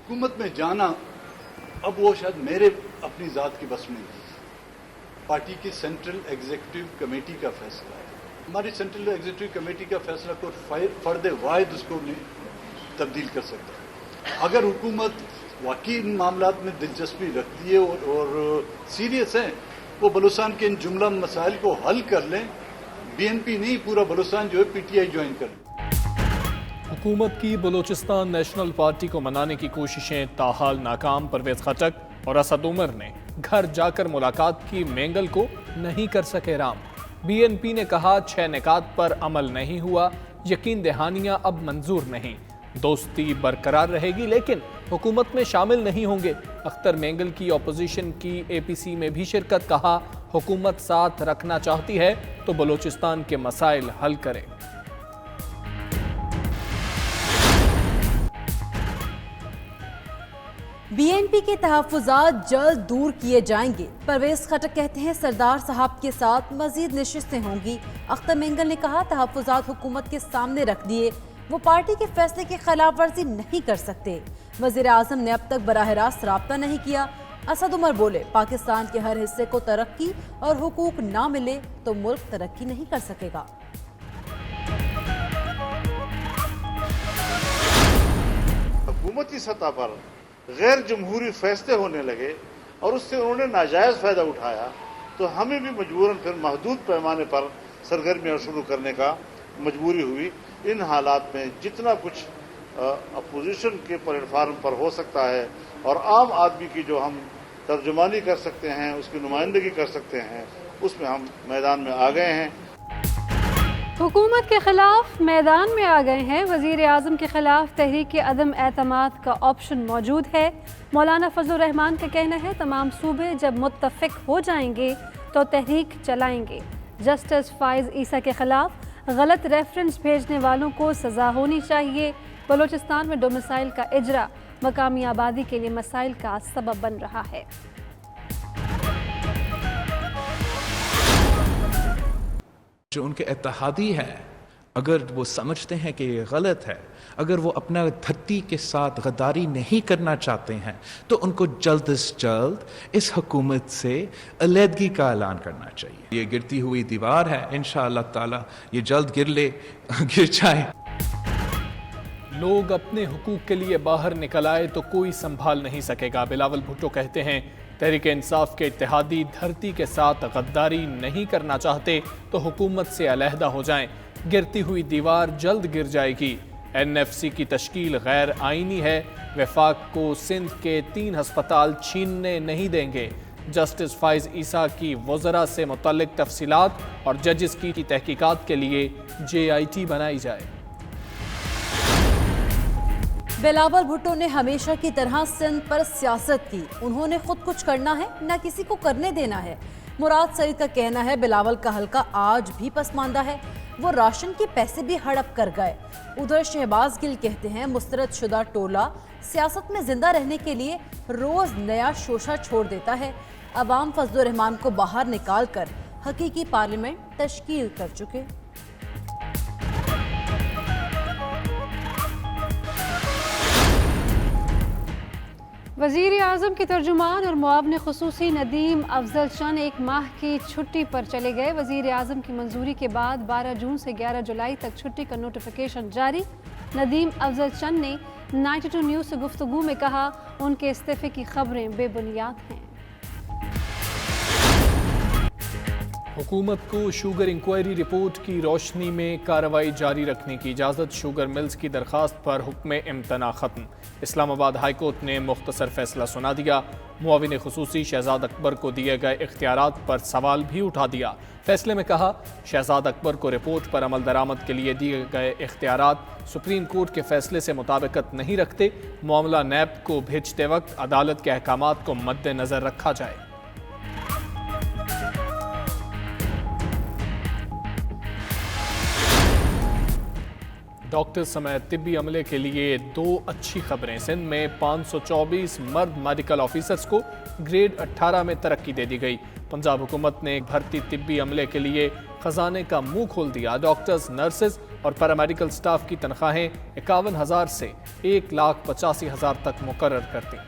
हुकूमत में जाना अब वो शायद मेरे अपनी ज़ात की बस में नहीं, पार्टी की सेंट्रल एग्जीक्यूटिव कमेटी का फैसला है। हमारी सेंट्रल एग्जीक्यूटिव कमेटी का फैसला को फर्द वाहिद उसको नहीं तब्दील कर सकता। अगर हुकूमत वाकई इन मामलात में दिलचस्पी रखती है और सीरियस है, वो बलूचिस्तान के इन जुमला मसाइल को हल कर लें। BNP नहीं, पूरा बलूचिस्तान जो है PTI ज्वाइन कर लें। हुकूमत की बलूचिस्तान नेशनल पार्टी को मनाने की कोशिशें ताहाल नाकाम। परवेज खटक और असद उमर ने घर जाकर मुलाकात की, मेंगल को नहीं कर सके राम। BNP ने कहा 6 निकात पर अमल नहीं हुआ, यकीन दहानियां अब मंजूर नहीं, दोस्ती बरकरार रहेगी लेकिन हुकूमत में शामिल नहीं होंगे। अख्तर मेंगल की अपोजिशन की APC में भी शिरकत, कहा हुकूमत साथ रखना चाहती है तो बलूचिस्तान के मसाइल हल करे। BNP के तहफ़्फ़ुज़ात जल्द दूर किए जाएंगे। परवेज खटक कहते हैं सरदार साहब के साथ मजीद नशिस्तें होंगी। अख्तर मेंगल ने कहा तहफ़्फ़ुज़ात हुकूमत के सामने रख दिए, वो पार्टी के फैसले की खिलाफ वर्जी नहीं कर सकते। वज़ीर आज़म ने अब तक बराह रास्त राब्ता नहीं किया। असद उमर बोले पाकिस्तान के हर हिस्से को तरक्की और हुकूक ना मिले तो मुल्क तरक्की नहीं कर सकेगा। हुकूमती सतह पर गैर जमहूरी फैसले होने लगे और उससे उन्होंने नाजायज़ फ़ायदा उठाया तो हमें भी मजबूरन फिर महदूद पैमाने पर सरगर्मियाँ शुरू करने का मजबूरी हुई। इन हालात में जितना कुछ अपोजिशन के प्लेटफार्म पर हो सकता है और आम आदमी की जो हम तर्जुमानी कर सकते हैं, उसकी नुमाइंदगी कर सकते हैं, उसमें हम मैदान में आ गए हैं। हुकूमत के खिलाफ मैदान में आ गए हैं। वज़ीर आज़म के खिलाफ तहरीक अदम एतमाद का ऑप्शन मौजूद है। मौलाना फजलुर रहमान का कहना है तमाम सूबे जब मुत्तफ़िक हो जाएंगे तो तहरीक चलाएंगे। जस्टिस फ़ाइज़ ईसा के खिलाफ गलत रेफरेंस भेजने वालों को सज़ा होनी चाहिए। बलूचिस्तान में डोमिसाइल का इजरा मकामी आबादी के लिए मसाइल का सबब बन रहा है। जो उनके इत्तेहादी हैं, अगर वो समझते हैं कि ये गलत है, अगर वो अपना धरती के साथ गद्दारी नहीं करना चाहते हैं तो उनको जल्द से जल्द इस हुकूमत से अलहदगी का ऐलान करना चाहिए। ये गिरती हुई दीवार है, इंशाअल्लाह ताला ये जल्द गिर जाए। लोग अपने हुकूक के लिए बाहर निकल आए तो कोई संभाल नहीं सकेगा। बिलावल भुट्टो कहते हैं तहरीक इंसाफ के इत्तेहादी धरती के साथ गद्दारी नहीं करना चाहते तो हुकूमत से अलहदा हो जाएं। गिरती हुई दीवार जल्द गिर जाएगी। NFC की तश्कील गैर आईनी है। वफाक को सिंध के 3 हस्पताल छीनने नहीं देंगे। जस्टिस फ़ाइज़ ईसा की वज़रा से मुतल्लिक तफसीलात और जजेस की तहकीकात के लिए JIT बनाई जाए। बिलावल भुट्टो ने हमेशा की तरह सिंध पर सियासत की। उन्होंने खुद कुछ करना है, न किसी को करने देना है। मुराद सईद का कहना है बिलावल का हल्का आज भी पसमानदा है, वो राशन के पैसे भी हड़प कर गए। उधर शहबाज गिल कहते हैं मुस्तरद शुदा टोला सियासत में जिंदा रहने के लिए रोज नया शोशा छोड़ देता है। अवाम फजलुर रहमान को बाहर निकाल कर हकीकी पार्लियामेंट तश्कील कर चुके। वज़ीर आज़म के तर्जुमान और मुआविन ख़ुसूसी नदीम अफजल चंद 1 माह की छुट्टी पर चले गए। वज़ीर आज़म की मंजूरी के बाद 12 जून से 11 जुलाई तक छुट्टी का नोटिफिकेशन जारी। नदीम अफजल चंद ने 92 न्यूज़ से गुफ्तगू में कहा उनके इस्तीफे की खबरें बेबुनियाद हैं। हुकूमत को शुगर इंक्वायरी रिपोर्ट की रोशनी में कार्रवाई जारी रखने की इजाज़त। शुगर मिल्स की दरख्वास्त पर हुक्म इम्तना ख़त्म। इस्लामाबाद हाई कोर्ट ने मुख्तसर फैसला सुना दिया। मुआविन ख़ुसूसी शहजाद अकबर को दिए गए इख्तियारात पर सवाल भी उठा दिया। फैसले में कहा शहजाद अकबर को रिपोर्ट पर अमल दरामद के लिए दिए गए इख्तियारात सुप्रीम कोर्ट के फैसले से मुताबिकत नहीं रखते। मामला नैब को भेजते वक्त अदालत के अहकामात को मद्देनज़र रखा जाए। डॉक्टर समेत तिब्बी अमले के लिए 2 अच्छी खबरें। सिंध में 524 मर्द मेडिकल ऑफिसर्स को ग्रेड 18 में तरक्की दे दी गई। पंजाब हुकूमत ने भर्ती तिब्बी अमले के लिए खजाने का मुंह खोल दिया। डॉक्टर्स, नर्सेज اور پیرامیڈیکل سٹاف کی تنخواہیں 51,000 سے 1,85,000 تک مقرر کر دیں۔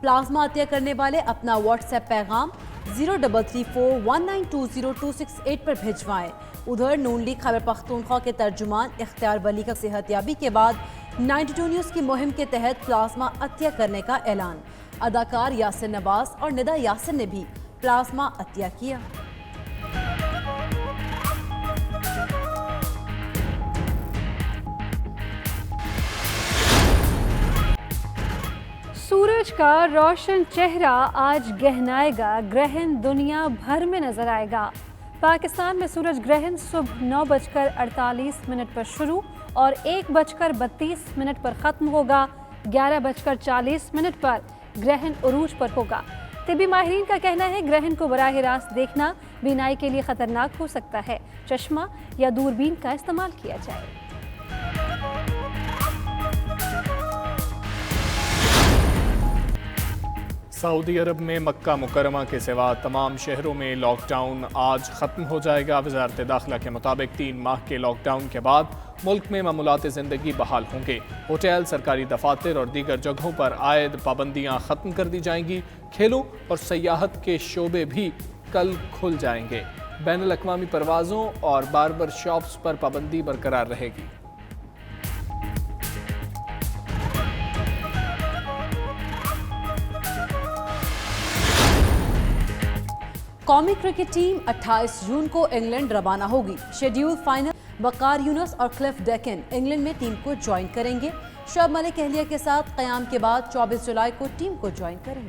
پلازما عطیہ کرنے والے اپنا واٹس ایپ پیغام 0334192026 پر بھیجوائیں۔ ادھر نون لیگ خیبر پختونخوا کے ترجمان اختیار ولی کا صحت یابی کے بعد 92 نیوز کی مہم کے تحت پلازما عطیہ کرنے کا اعلان۔ اداکار یاسر نواز اور ندا یاسر نے بھی پلازما عطیہ کیا۔ سورج کا روشن چہرہ آج گہنائے گا، گرہن دنیا بھر میں نظر آئے گا۔ پاکستان میں سورج گرہن صبح 9:48 پر شروع اور 1:32 پر ختم ہوگا۔ 11:40 پر گرہن عروج پر ہوگا۔ طبی ماہرین کا کہنا ہے گرہن کو براہ راست دیکھنا بینائی کے لیے خطرناک ہو سکتا ہے، چشمہ یا دوربین کا استعمال کیا جائے۔ سعودی عرب میں مکہ مکرمہ کے سوا تمام شہروں میں لاک ڈاؤن آج ختم ہو جائے گا۔ وزارت داخلہ کے مطابق 3 ماہ کے لاک ڈاؤن کے بعد ملک میں معمولات زندگی بحال ہوں گے۔ ہوٹل، سرکاری دفاتر اور دیگر جگہوں پر عائد پابندیاں ختم کر دی جائیں گی۔ کھیلوں اور سیاحت کے شعبے بھی کل کھل جائیں گے۔ بین الاقوامی پروازوں اور باربر شاپس پر پابندی برقرار رہے گی۔ قومی کرکٹ ٹیم 28 جون کو انگلینڈ روانہ ہوگی۔ شیڈیول فائنل وقار یونس اور کلف ڈیکن انگلینڈ میں ٹیم کو جوائن کریں گے۔ شعیب ملک اہلیہ کے ساتھ قیام کے بعد 24 جولائی کو ٹیم کو جوائن کریں گے۔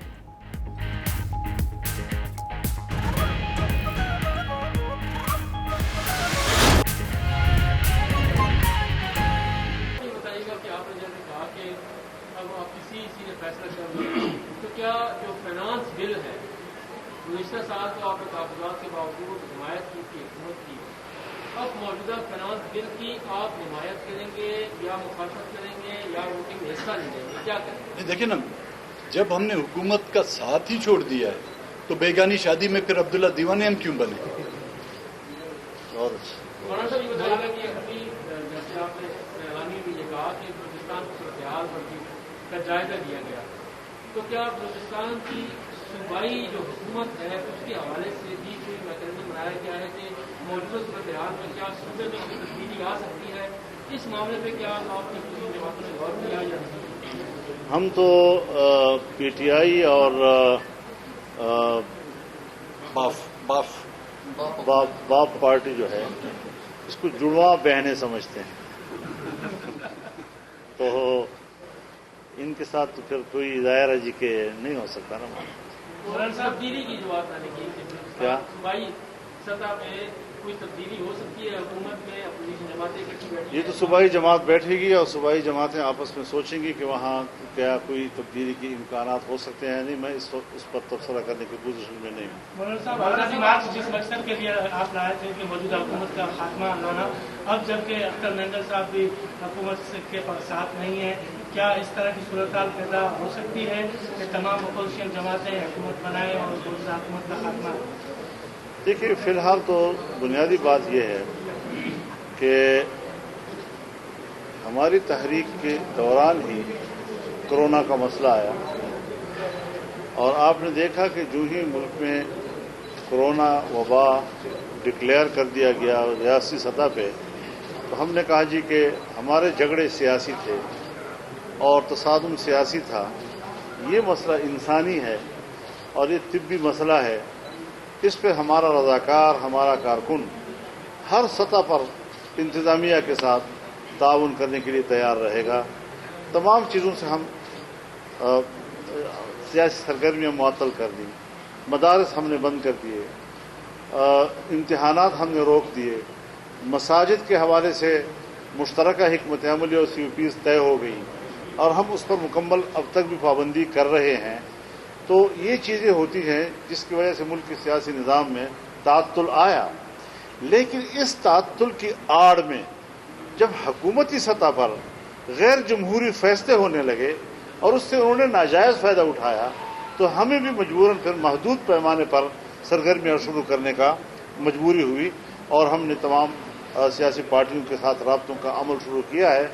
تو کیا جو فائنانس بل ہے گزشتہ سال تو آپ نے تحفظات کے باوجود حمایت کی تھی حکومت کی، اب موجودہ فائنانس بل کی آپ حمایت کریں گے یا مخالفت کریں گے یا ووٹنگ میں حصہ نہیں لیں گے، کیا کریں گے؟ دیکھیں نا، جب ہم نے حکومت کا ساتھ ہی چھوڑ دیا ہے تو بیگانی شادی میں پھر عبداللہ دیوانے ہم کیوں بنے؟ مولانا صاحب یہ بتائیے گا کہ ابھی جیسے آپ نے اعلامی میں یہ کہا کہ بلوچستان کی صورتحال کا جائزہ لیا گیا، تو کیا بلوچستان کی صوبائی جو حکومت ہے اس کے حوالے سے بھی کوئی میکینزم بنایا گیا ہے کہ موجودہ صورتحال میں کیا صوبے میں کوئی تبدیلی آ سکتی ہے؟ اس معاملے پہ کیا آپ کی کسی جماعتوں نے غور کیا یا نہیں؟ ہم تو پی ٹی آئی اور باپ پارٹی جو ہے اس کو جڑواں بہنیں سمجھتے ہیں، تو ان کے ساتھ تو پھر کوئی ظاہر جی کے نہیں ہو سکتا نا۔ تبدیلی کی جو بات آنے کی کیا صوبائی سطح پہ کوئی تبدیلی ہو سکتی ہے حکومت میں، اپوزیشن جماعتیں اکٹھی بیٹھی یہ تو صوبائی جماعت بیٹھے گی اور صوبائی جماعتیں آپس میں سوچیں گی کہ وہاں کیا کوئی تبدیلی کے امکانات ہو سکتے ہیں، نہیں میں اس پر تبصرہ کرنے کی پوزیشن میں نہیں ہوں۔ مولانا صاحب جس مقصد کے لیے آپ لائے تھے کہ موجودہ حکومت کا خاتمہ لانا، اب جبکہ اختر مینگل صاحب بھی حکومت کے ساتھ نہیں ہیں، کیا اس طرح کی صورتحال پیدا ہو سکتی ہے کہ تمام اپوزیشن جماعتیں حکومت بنائیں اور موجودہ حکومت کا خاتمہ؟ دیکھیے فی الحال تو بنیادی بات یہ ہے کہ ہماری تحریک کے دوران ہی کرونا کا مسئلہ آیا، اور آپ نے دیکھا کہ جو ہی ملک میں کرونا وبا ڈکلیئر کر دیا گیا ریاستی سطح پہ، تو ہم نے کہا جی کہ ہمارے جھگڑے سیاسی تھے اور تصادم سیاسی تھا، یہ مسئلہ انسانی ہے اور یہ طبی مسئلہ ہے، اس پہ ہمارا رضاکار، ہمارا کارکن ہر سطح پر انتظامیہ کے ساتھ تعاون کرنے کے لیے تیار رہے گا۔ تمام چیزوں سے ہم سیاسی سرگرمیاں معطل کر دیں، مدارس ہم نے بند کر دیے، امتحانات ہم نے روک دیے، مساجد کے حوالے سے مشترکہ حکمت عملی اور سی او پیز طے ہو گئی اور ہم اس پر مکمل اب تک بھی پابندی کر رہے ہیں۔ تو یہ چیزیں ہوتی ہیں جس کی وجہ سے ملک کے سیاسی نظام میں تعطل آیا، لیکن اس تعطل کی آڑ میں جب حکومتی سطح پر غیر جمہوری فیصلے ہونے لگے اور اس سے انہوں نے ناجائز فائدہ اٹھایا تو ہمیں بھی مجبوراً پھر محدود پیمانے پر سرگرمیاں شروع کرنے کا مجبوری ہوئی اور ہم نے تمام سیاسی پارٹیوں کے ساتھ رابطوں کا عمل شروع کیا ہے.